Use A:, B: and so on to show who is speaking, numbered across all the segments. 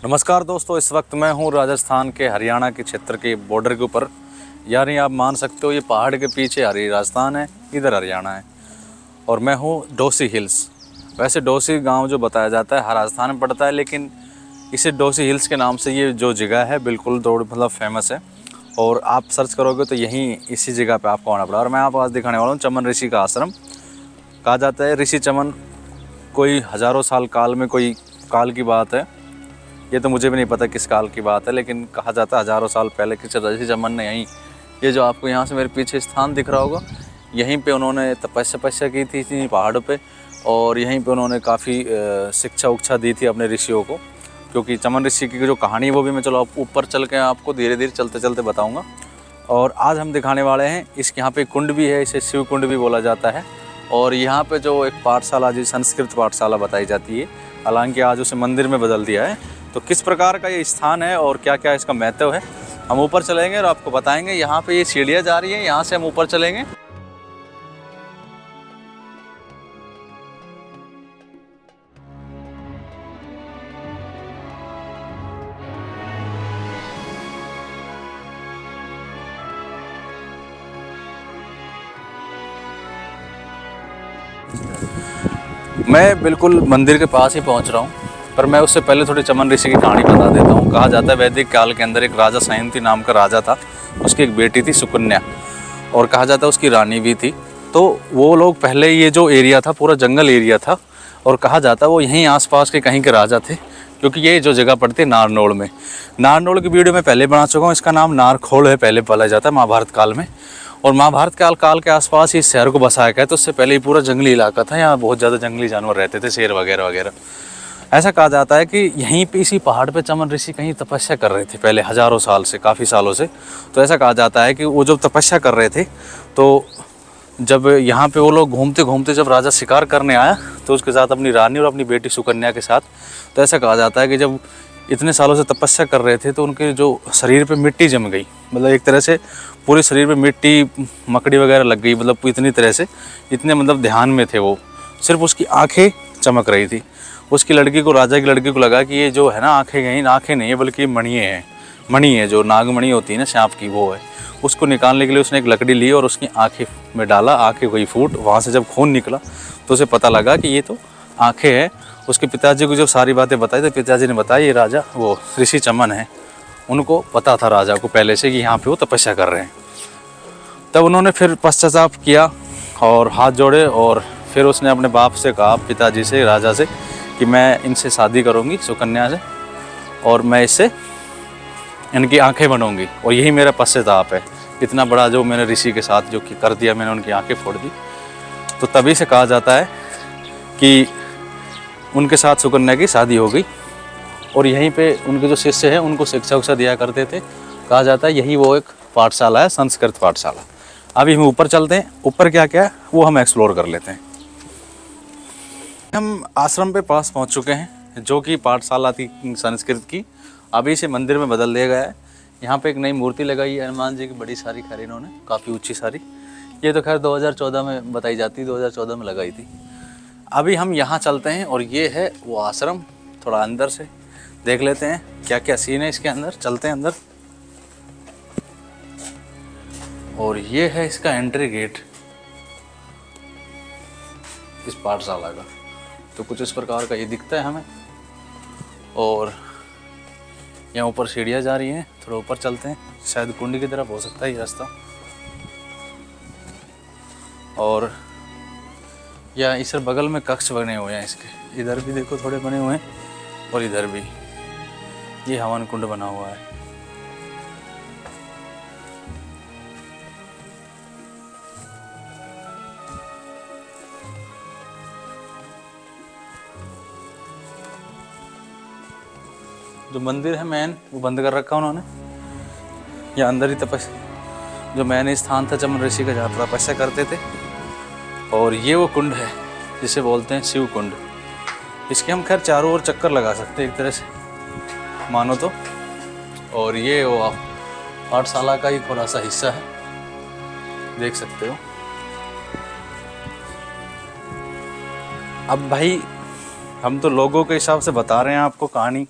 A: नमस्कार दोस्तों, इस वक्त मैं हूँ राजस्थान के हरियाणा के क्षेत्र के बॉर्डर के ऊपर। यानी आप मान सकते हो ये पहाड़ के पीछे राजस्थान है, इधर हरियाणा है। और मैं हूँ डोसी हिल्स। वैसे डोसी गांव जो बताया जाता है राजस्थान में पड़ता है, लेकिन इसे डोसी हिल्स के नाम से ये जो जगह है बिल्कुल दौड़ मतलब फेमस है। और आप सर्च करोगे तो यहीं इसी जगह पर आपको आना पड़ा। और मैं आपको आज दिखाने वाला हूँ चमन ऋषि का आश्रम। कहा जाता है ऋषि चमन कोई हज़ारों साल काल में कोई काल की बात है। ये तो मुझे भी नहीं पता किस काल की बात है, लेकिन कहा जाता है हज़ारों साल पहले कि ऋषि चमन ने यहीं, ये जो आपको यहाँ से मेरे पीछे स्थान दिख रहा होगा, यहीं पे उन्होंने तपस्या की थी इन्हीं पहाड़ों पे। और यहीं पे उन्होंने काफ़ी शिक्षा उक्षा दी थी अपने ऋषियों को। क्योंकि चमन ऋषि की जो कहानी है वो भी मैं चलो ऊपर चल के आपको धीरे धीरे चलते चलते बताऊँगा। और आज हम दिखाने वाले हैं इसके यहाँ पे कुंड भी है, इसे शिव कुंड भी बोला जाता है। और यहाँ पे जो एक पाठशाला जी संस्कृत पाठशाला बताई जाती है, हालांकि आज उसे मंदिर में बदल दिया है। तो किस प्रकार का ये स्थान है और क्या क्या इसका महत्व है, हम ऊपर चलेंगे और आपको बताएंगे। यहाँ पे ये सीढ़ियाँ जा रही हैं, यहाँ से हम ऊपर चलेंगे। मैं बिल्कुल मंदिर के पास ही पहुँच रहा हूँ, पर मैं उससे पहले थोड़ी चमन ऋषि की कहानी बता देता हूँ। कहा जाता है वैदिक काल के अंदर एक राजा सायंती नाम का राजा था, उसकी एक बेटी थी सुकन्या, और कहा जाता है उसकी रानी भी थी। तो वो लोग पहले ये जो एरिया था पूरा जंगल एरिया था, और कहा जाता है वो यहीं आसपास के कहीं के राजा थे। क्योंकि ये जो जगह पड़ती है नारनौल में, नारनौल की वीडियो मैं पहले बना चुका हूँ। इसका नाम नारखोल है, पहले बोला जाता है महाभारत काल में। और महाभारत काल के आसपास ही इस शहर को बसाया गया। तो उससे पहले ही पूरा जंगली इलाका था, यहाँ बहुत ज़्यादा जंगली जानवर रहते थे, शेर वगैरह वगैरह। ऐसा कहा जाता है कि यहीं पे इसी पहाड़ पे चमन ऋषि कहीं तपस्या कर रहे थे पहले, हज़ारों साल से, काफ़ी सालों से। तो ऐसा कहा जाता है कि वो जब तपस्या कर रहे थे, तो जब यहाँ पे वो लोग घूमते घूमते जब राजा शिकार करने आया तो उसके साथ अपनी रानी और अपनी बेटी सुकन्या के साथ। तो ऐसा कहा जाता है कि जब इतने सालों से तपस्या कर रहे थे तो उनके जो शरीर पे मिट्टी जम गई, मतलब एक तरह से पूरे शरीर पे मिट्टी मकड़ी वगैरह लग गई, मतलब इतनी तरह से, इतने मतलब ध्यान में थे वो। सिर्फ उसकी आंखें चमक रही थी। उसकी लड़की को, राजा की लड़की को लगा कि ये जो है ना आंखें गई, आंखें नहीं है बल्कि मणियाँ हैं। मणि है, जो नागमणि होती है ना सांप की, वो है। उसको निकालने के लिए उसने एक लकड़ी ली और उसकी आंखें में डाला, आंखें गई फूट। वहाँ से जब खून निकला तो उसे पता लगा कि ये तो आंखें हैं। उसके पिताजी को जब सारी बातें बताई तो पिताजी ने बताया ये राजा वो ऋषि चमन है। उनको पता था राजा को पहले से कि यहाँ पे वो तपस्या कर रहे हैं। तब उन्होंने फिर पश्चाताप किया और हाथ जोड़े, और फिर उसने अपने बाप से कहा, पिताजी से, राजा से, कि मैं इनसे शादी करूँगी, सुकन्या से, और मैं इससे इनकी आंखें बनूंगी। और यही मेरा पश्चाताप है, इतना बड़ा जो मैंने ऋषि के साथ जो कर दिया, मैंने उनकी आंखें फोड़ दी। तो तभी से कहा जाता है कि उनके साथ सुकन्या की शादी हो गई। और यहीं पे उनके जो शिष्य हैं उनको शिक्षा उक्षा दिया करते थे। कहा जाता है यही वो एक पाठशाला है, संस्कृत पाठशाला। अभी हम ऊपर चलते हैं, ऊपर क्या क्या है वो हम एक्सप्लोर कर लेते हैं। हम आश्रम पे पास पहुंच चुके हैं, जो कि पाठशाला थी संस्कृत की, अभी इसे मंदिर में बदल दिया गया है। यहाँ पे एक नई मूर्ति लगाई है हनुमान जी की, बड़ी सारी, खैर इन्होंने काफ़ी ऊंची सारी। ये तो खैर 2014 में बताई जाती, 2014 में लगाई थी। अभी हम यहाँ चलते हैं और ये है वो आश्रम। थोड़ा अंदर से देख लेते हैं क्या क्या सीन है इसके अंदर, चलते हैं अंदर। और ये है इसका एंट्री गेट इस पाठशाला का। तो कुछ इस प्रकार का ये दिखता है हमें। और यहाँ ऊपर सीढ़ियाँ जा रही हैं, थोड़ा ऊपर चलते हैं, शायद कुंड की तरफ हो सकता है ये रास्ता। और या इस बगल में कक्ष बने हुए हैं इसके, इधर भी देखो थोड़े बने हुए हैं, और इधर भी ये हवन कुंड बना हुआ है। जो मंदिर है मेन वो बंद कर रखा उन्होंने, या अंदर ही तपस्या, जो मेन स्थान था चमन ऋषि का जहाँ तपस्या करते थे। और ये वो कुंड है जिसे बोलते हैं शिव कुंड। इसके हम खैर चारों ओर चक्कर लगा सकते हैं एक तरह से मानो तो। और ये वो पाठशाला का ही थोड़ा सा हिस्सा है, देख सकते हो। अब भाई हम तो लोगों के हिसाब से बता रहे हैं आपको कहानी,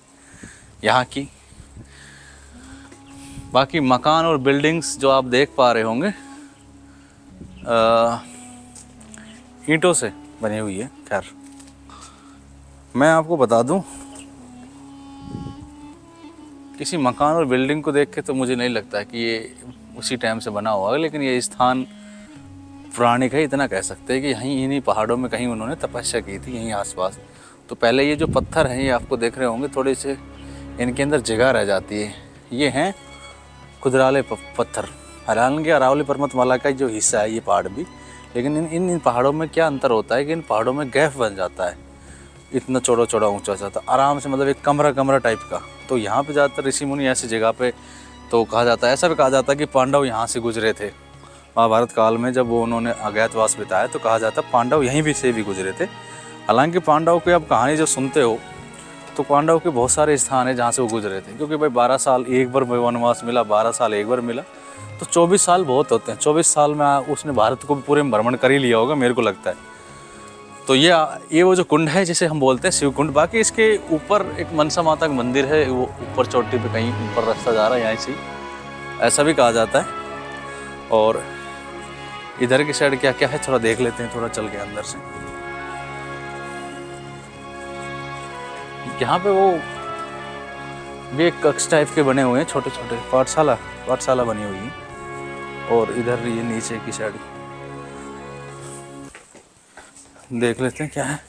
A: यहाँ की। बाकी मकान और बिल्डिंग्स जो आप देख पा रहे होंगे ईंटों से बनी हुई है। खैर मैं आपको बता दूं, किसी मकान और बिल्डिंग को देख के तो मुझे नहीं लगता कि ये उसी टाइम से बना हुआ है, लेकिन ये स्थान पौराणिक है, इतना कह सकते हैं कि यहीं इन्हीं पहाड़ों में कहीं उन्होंने तपस्या की थी, यहीं आसपास। तो पहले ये जो पत्थर हैं ये आपको देख रहे होंगे, थोड़े से इनके अंदर जगह रह जाती है। ये हैं खुदराले पत्थर। हालांकि अरावली पर्वतमाला का जो हिस्सा है ये पहाड़ भी, लेकिन इन पहाड़ों में क्या अंतर होता है कि इन पहाड़ों में गैफ बन जाता है, इतना चौड़ा चौड़ा ऊंचा जाता आराम से, मतलब एक कमरा टाइप का। तो यहाँ पे ज़्यादातर ऋषि मुनि ऐसी जगह पे, तो कहा जाता है, ऐसा भी कहा जाता है कि पांडव यहाँ से गुजरे थे महाभारत काल में, जब वो उन्होंने अज्ञातवास बिताया तो कहा जाता है पांडव यहीं भी से भी गुजरे थे। हालांकि पांडव की आप कहानी जब सुनते हो तो पांडव के बहुत सारे स्थान है जहाँ से वो गुजरे थे, क्योंकि भाई 12 साल एक बार वनवास मिला, 12 साल एक बार मिला, तो 24 साल बहुत होते हैं। 24 साल में उसने भारत को पूरे भ्रमण कर ही लिया होगा मेरे को लगता है। तो ये वो जो कुंड है जिसे हम बोलते हैं शिव कुंड। बाकी इसके ऊपर एक मनसा माता का मंदिर है, वो ऊपर चोटी पे कहीं ऊपर रास्ता जा रहा है यहाँ से, ऐसा भी कहा जाता है। और इधर की साइड क्या क्या है थोड़ा देख लेते हैं, थोड़ा चल के अंदर से। यहाँ पे वो भी एक कक्ष टाइप के बने हुए हैं, छोटे छोटे पाठशाला बनी हुई है। और इधर ये नीचे की साइड देख लेते हैं क्या है।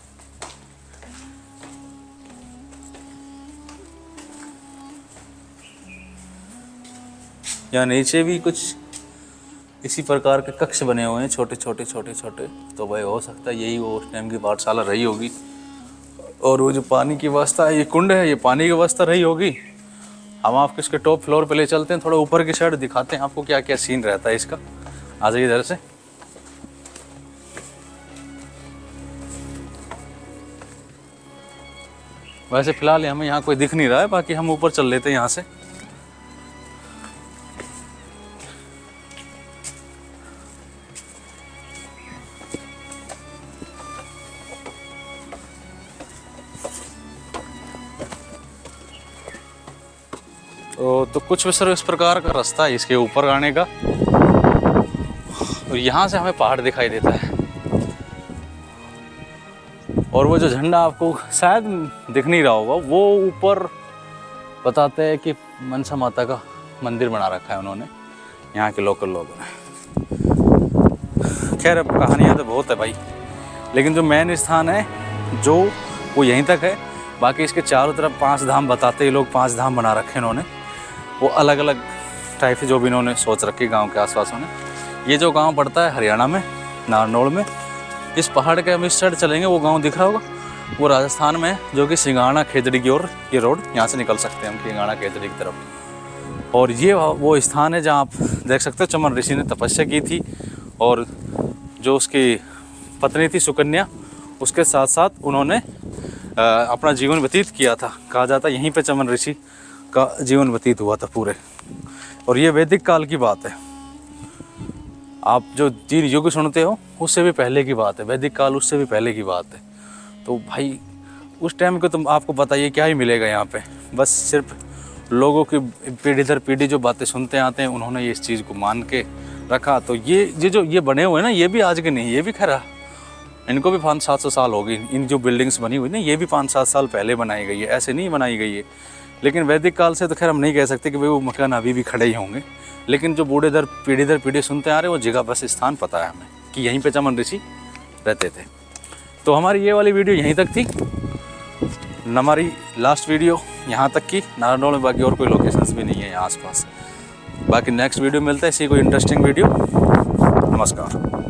A: यहाँ नीचे भी कुछ इसी प्रकार के कक्ष बने हुए हैं, छोटे छोटे। तो भाई हो सकता है यही वो उस टाइम की पाठशाला रही होगी। और वो जो पानी की व्यवस्था है, ये कुंड है, ये पानी की व्यवस्था रही होगी। हम आपको इसके टॉप फ्लोर पे ले चलते हैं, थोड़ा ऊपर की साइड दिखाते हैं आपको क्या क्या सीन रहता है इसका। आ जाइए इधर से। वैसे फिलहाल हमें यहाँ कोई दिख नहीं रहा है, बाकी हम ऊपर चल लेते हैं यहाँ से। तो कुछ इस प्रकार का रास्ता है इसके ऊपर आने का। और यहाँ से हमें पहाड़ दिखाई देता है, और वो जो झंडा आपको शायद दिख नहीं रहा होगा, वो ऊपर बताते हैं कि मनसा माता का मंदिर बना रखा है उन्होंने, यहाँ के लोकल लोगों ने। खैर अब कहानियाँ तो बहुत है भाई, लेकिन जो मेन स्थान है जो वो यहीं तक है। बाकी इसके चारों तरफ 5 धाम बताते हैं लोग, 5 धाम बना रखे हैं उन्होंने, वो अलग अलग टाइप से जो भी इन्होंने सोच रखी गांव के आसपास में। ये जो गांव पड़ता है हरियाणा में, नारनौल में, इस पहाड़ के हम इस साइड चलेंगे, वो गांव दिख रहा होगा, वो राजस्थान में, जो कि सिंगाणा खेतड़ी की ओर ये रोड यहाँ से निकल सकते हैं हम सिंगाणा खेतड़ी की तरफ। और ये वो स्थान है जहाँ आप देख सकते हो चमन ऋषि ने तपस्या की थी, और जो उसकी पत्नी थी सुकन्या, उसके साथ साथ उन्होंने अपना जीवन व्यतीत किया था। कहा जाता है यहीं पे चमन ऋषि का जीवन व्यतीत हुआ था पूरे। और ये वैदिक काल की बात है, आप जो 3 युग सुनते हो उससे भी पहले की बात है, वैदिक काल उससे भी पहले की बात है। तो भाई उस टाइम को तुम आपको बताइए क्या ही मिलेगा यहाँ पे, बस सिर्फ लोगों की पीढ़ी दर पीढ़ी जो बातें सुनते आते हैं, उन्होंने ये इस चीज़ को मान के रखा। तो ये बने हुए हैं ना, ये भी आज के नहीं, ये भी खैर इनको भी 500-700 साल हो गई। इन जो बिल्डिंग्स बनी हुई ना, ये भी 5-7 साल पहले बनाई गई है, ऐसे नहीं बनाई गई है। लेकिन वैदिक काल से तो खैर हम नहीं कह सकते कि भाई वो मकान अभी भी खड़े ही होंगे, लेकिन जो बूढ़े दर पीढ़ी सुनते आ रहे हैं, वो जगह बस स्थान पता है हमें कि यहीं पे चमन ऋषि रहते थे। तो हमारी ये वाली वीडियो यहीं तक थी, हमारी लास्ट वीडियो यहाँ तक की। नारनौल में बाकी और कोई लोकेशंस भी नहीं है यहाँ आसपास। बाकी नेक्स्ट वीडियो मिलता है इसी कोई इंटरेस्टिंग वीडियो। नमस्कार।